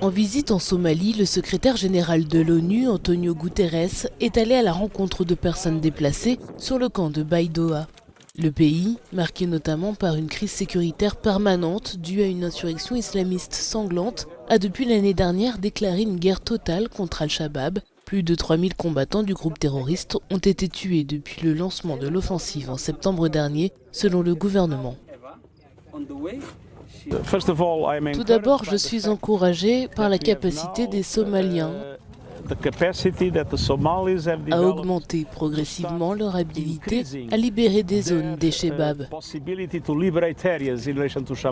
En visite en Somalie, le secrétaire général de l'ONU, Antonio Guterres, est allé à la rencontre de personnes déplacées sur le camp de Baidoa. Le pays, marqué notamment par une crise sécuritaire permanente due à une insurrection islamiste sanglante, a depuis l'année dernière déclaré une guerre totale contre Al-Shabaab. Plus de 3000 combattants du groupe terroriste ont été tués depuis le lancement de l'offensive en septembre dernier, selon le gouvernement. Tout d'abord, je suis encouragé par la capacité des Somaliens à augmenter progressivement leur habilité à libérer des zones des Shebab.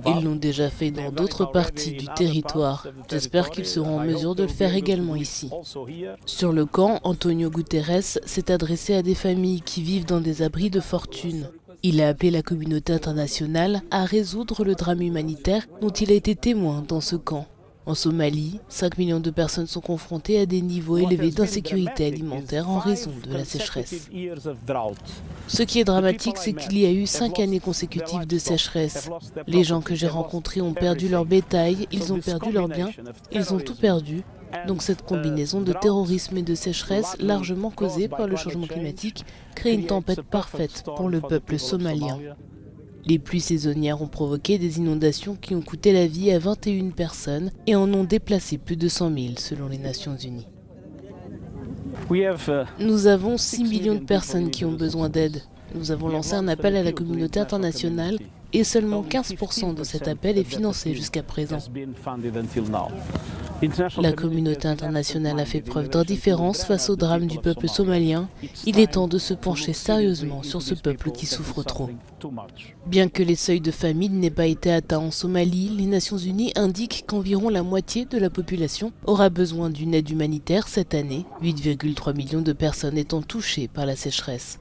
Ils l'ont déjà fait dans d'autres parties du territoire. J'espère qu'ils seront en mesure de le faire également ici. Sur le camp, Antonio Guterres s'est adressé à des familles qui vivent dans des abris de fortune. Il a appelé la communauté internationale à résoudre le drame humanitaire dont il a été témoin dans ce camp. En Somalie, 5 millions de personnes sont confrontées à des niveaux élevés d'insécurité alimentaire en raison de la sécheresse. Ce qui est dramatique, c'est qu'il y a eu 5 années consécutives de sécheresse. Les gens que j'ai rencontrés ont perdu leur bétail, ils ont perdu leurs biens, ils ont tout perdu. Donc cette combinaison de terrorisme et de sécheresse, largement causée par le changement climatique, crée une tempête parfaite pour le peuple somalien. Les pluies saisonnières ont provoqué des inondations qui ont coûté la vie à 21 personnes et en ont déplacé plus de 100 000 selon les Nations Unies. Nous avons 6 millions de personnes qui ont besoin d'aide. Nous avons lancé un appel à la communauté internationale et seulement 15% de cet appel est financé jusqu'à présent. La communauté internationale a fait preuve d'indifférence face au drame du peuple somalien. Il est temps de se pencher sérieusement sur ce peuple qui souffre trop. Bien que les seuils de famine n'aient pas été atteints en Somalie, les Nations Unies indiquent qu'environ la moitié de la population aura besoin d'une aide humanitaire cette année, 8,3 millions de personnes étant touchées par la sécheresse.